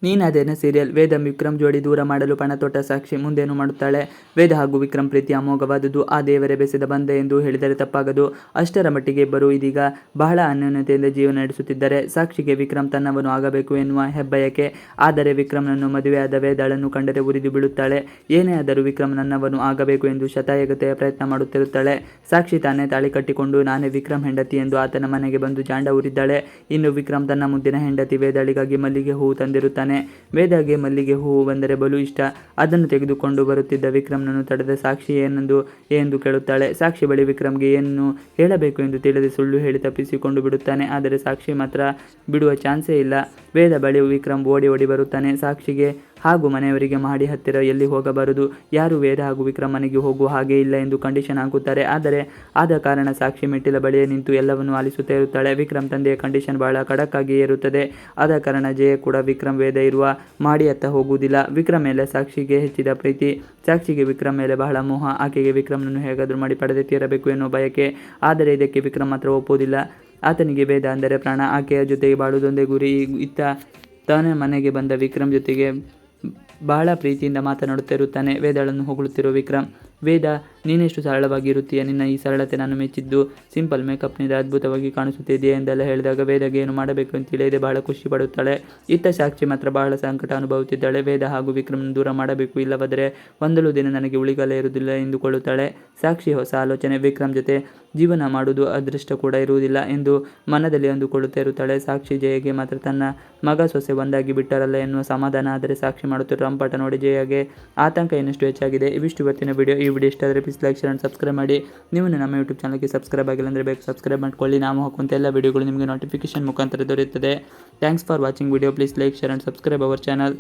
ನೀನಾದೇನ serial. ವೇದ ವಿಕ್ರಮ್ ಜೋಡಿ ದೂರ ಮಾಡಲು ಪಣ ತೊಟ್ಟ ಸಾಕ್ಷಿ ಮುಂದೇನು ಮಾಡುತ್ತಾಳೆ? ವೇದ ಹಾಗೂ ವಿಕ್ರಮ್ ಪ್ರೀತಿ ಅಮೋಘವಾದುದು, ಆ ದೇವರೇ ಬೆಸೆದ ಬಂಧ ಎಂದು ಹೇಳಿದರೆ ತಪ್ಪಾಗದು. ಅಷ್ಟರ ಮಟ್ಟಿಗೆ ಇಬ್ಬರು ಇದೀಗ ಬಹಳ ಅನ್ಯೋನ್ಯತೆಯಿಂದ ಜೀವನ ನಡೆಸುತ್ತಿದ್ದಾರೆ. ಸಾಕ್ಷಿಗೆ ವಿಕ್ರಮ್ ತನ್ನವನು ಆಗಬೇಕು ಎನ್ನುವ ಹೆಬ್ಬಯಕೆ. ಆದರೆ ವಿಕ್ರಮ್ನನ್ನು ಮದುವೆಯಾದ ವೇದಾಳನ್ನು ಕಂಡರೆ ಉರಿದು ಬೀಳುತ್ತಾಳೆ. ಏನೇ ಆದರೂ ವಿಕ್ರಮ್ ನನ್ನವನು ಆಗಬೇಕು ಎಂದು ಶತಾಯಗತಾಯ ಪ್ರಯತ್ನ ಮಾಡುತ್ತಿರುತ್ತಾಳೆ. ಸಾಕ್ಷಿ ತಾನೇ ತಾಳಿ ಕಟ್ಟಿಕೊಂಡು ನಾನೇ ವಿಕ್ರಮ್ ಹೆಂಡತಿ ಎಂದು ಆತನ ಮನೆಗೆ ಬಂದು ಜಾಂಡ ಊರಿದ್ದಾಳೆ. ಇನ್ನು ವಿಕ್ರಮ್ ತನ್ನ ಮುದ್ದಿನ ಹೆಂಡತಿ ವೇದಾಳಿಗಾಗಿ ಮಲ್ಲಿಗೆ ಹೂವು ತಂದಿರುತ್ತಾನೆ. ವೇದಾಗೆ ಮಲ್ಲಿಗೆ ಹೂವು ಬಂದರೆ ಬಲು ಇಷ್ಟ. ಅದನ್ನು ತೆಗೆದುಕೊಂಡು ಬರುತ್ತಿದ್ದ ವಿಕ್ರಮ್ನನ್ನು ತಡೆದ ಸಾಕ್ಷಿ ಎಂದು ಕೇಳುತ್ತಾಳೆ. ಸಾಕ್ಷಿ ಬಳಿ ವಿಕ್ರಮ್ಗೆ ಏನು ಹೇಳಬೇಕು ಎಂದು ತಿಳಿದೆ ಸುಳ್ಳು ಹೇಳಿ ತಪ್ಪಿಸಿಕೊಂಡು ಬಿಡುತ್ತಾನೆ. ಆದರೆ ಸಾಕ್ಷಿ ಮಾತ್ರ ಬಿಡುವ ಚಾನ್ಸೇ ಇಲ್ಲ. ವೇದ ಬಳಿ ವಿಕ್ರಮ್ ಓಡಿ ಬರುತ್ತಾನೆ. ಸಾಕ್ಷಿಗೆ ಹಾಗೂ ಮನೆಯವರಿಗೆ ಮಾಡಿ ಹತ್ತಿರ ಎಲ್ಲಿ ಹೋಗಬಾರದು, ಯಾರು ವೇದ ಹಾಗೂ ವಿಕ್ರಮ್ ಮನೆಗೆ ಹೋಗುವ ಹಾಗೆ ಇಲ್ಲ ಎಂದು ಕಂಡೀಷನ್ ಹಾಕುತ್ತಾರೆ. ಆದರೆ ಆದ ಕಾರಣ ಸಾಕ್ಷಿ ಮೆಟ್ಟಿಲ ಬಳಿಯೇ ನಿಂತು ಎಲ್ಲವನ್ನು ಆಲಿಸುತ್ತಾ ಇರುತ್ತಾಳೆ. ವಿಕ್ರಮ್ ತಂದೆಯ ಕಂಡೀಷನ್ ಬಹಳ ಖಡಕ್ ಆಗಿಯೇ ಇರುತ್ತದೆ. ಆದ ಕಾರಣ ಜಯ ಕೂಡ ವಿಕ್ರಮ್ ವೇದ ಇರುವ ಮಾಡಿ ಹತ್ತ ಹೋಗುವುದಿಲ್ಲ. ವಿಕ್ರಮ್ ಮೇಲೆ ಸಾಕ್ಷಿಗೆ ಹೆಚ್ಚಿದ ಪ್ರೀತಿ. ಸಾಕ್ಷಿಗೆ ವಿಕ್ರಮ್ ಮೇಲೆ ಬಹಳ ಮೋಹ. ಆಕೆಗೆ ವಿಕ್ರಮ್ನನ್ನು ಹೇಗಾದರೂ ಮಾಡಿ ಪಡೆದೇ ತೀರಬೇಕು ಎನ್ನುವ ಬಯಕೆ. ಆದರೆ ಇದಕ್ಕೆ ವಿಕ್ರಮ್ ಮಾತ್ರ ಒಪ್ಪುವುದಿಲ್ಲ. ಆತನಿಗೆ ವೇದ ಅಂದರೆ ಪ್ರಾಣ. ಆಕೆಯ ಜೊತೆಗೆ ಬಾಳುವುದೊಂದೇ ಗುರಿ. ಇತ್ತ ತಾನೇ ಮನೆಗೆ ಬಂದ ವಿಕ್ರಮ್ ಜೊತೆಗೆ ಬಹಳ ಪ್ರೀತಿಯಿಂದ ಮಾತನಾಡುತ್ತಾ ಇರುತ್ತಾನೆ. ವೇದಾಳನ್ನು ಹೊಗಳುತ್ತಿರುವ ವಿಕ್ರಮ್, ವೇದ ನೀನೆಷ್ಟು ಸರಳವಾಗಿ ಇರುತ್ತೀಯ, ನಿನ್ನ ಈ ಸರಳತೆ ನಾನು ಮೆಚ್ಚಿದ್ದು. ಸಿಂಪಲ್ ಮೇಕಪ್ನಿಂದ ಅದ್ಭುತವಾಗಿ ಕಾಣಿಸುತ್ತಿದೆಯಾ ಎಂದೆಲ್ಲ ಹೇಳಿದಾಗ ವೇದಗೆ ಏನು ಮಾಡಬೇಕು ಅಂತ ತಿಳಿಯದೆ ಬಹಳ ಖುಷಿ ಪಡುತ್ತಾಳೆ. ಇತ್ತ ಸಾಕ್ಷಿ ಮಾತ್ರ ಬಹಳ ಸಂಕಟ ಅನುಭವಿಸುತ್ತಿದ್ದಾಳೆ. ವೇದ ಹಾಗೂ ವಿಕ್ರಮ್ನ ದೂರ ಮಾಡಬೇಕು, ಇಲ್ಲವಾದರೆ ಒಂದಳು ದಿನ ನನಗೆ ಉಳಿಗಾಲ ಇರುವುದಿಲ್ಲ ಎಂದುಕೊಳ್ಳುತ್ತಾಳೆ. ಸಾಕ್ಷಿ ಹೊಸ ಆಲೋಚನೆ. ವಿಕ್ರಮ್ ಜೊತೆ ಜೀವನ ಮಾಡುವುದು ಅದೃಷ್ಟ ಕೂಡ ಇರುವುದಿಲ್ಲ ಎಂದು ಮನದಲ್ಲಿ ಅಂದುಕೊಳ್ಳುತ್ತಾ ಇರುತ್ತಾಳೆ. ಸಾಕ್ಷಿ ಜಯಗೆ ಮಾತ್ರ ತನ್ನ ಮಗ ಸೊಸೆ ಒಂದಾಗಿ ಬಿಟ್ಟರಲ್ಲ ಎನ್ನುವ ಸಮಾಧಾನ. ಆದರೆ ಸಾಕ್ಷಿ ಮಾಡುತ್ತಿರುವ ರಂಪಾಟ ನೋಡಿ ಜಯಗೆ ಆತಂಕ ಇನ್ನಷ್ಟು ಹೆಚ್ಚಾಗಿದೆ. ಇವಿಷ್ಟು ಇವತ್ತಿನ ವಿಡಿಯೋ. ಈ ವಿಡಿಯೋ ಇಷ್ಟ ಆದರೆ please like share and subscribe ಮಾಡಿ. ನೀವು ನಮ್ಮ ಯೂಟ್ಯೂಬ್ ಚಾನಲ್ಗೆ ಸಬ್ಸ್ಕ್ರೈಬ್ ಆಗಿಲ್ಲ ಅಂದರೆ ಬೇಕು ಸಬ್ಸ್ಕ್ರೈಬ್ ಮಾಡ್ಕೊಳ್ಳಿ. ನಾವು ಹಾಕುವಂಥ ಎಲ್ಲ ವಿಡಿಯೋಗಳು ನಿಮಗೆ ನೋಟಿಫಿಕೇಶನ್ ಮುಖಾಂತರ ದೊರೆಯುತ್ತದೆ. Thanks for watching video. Please like share and subscribe our channel.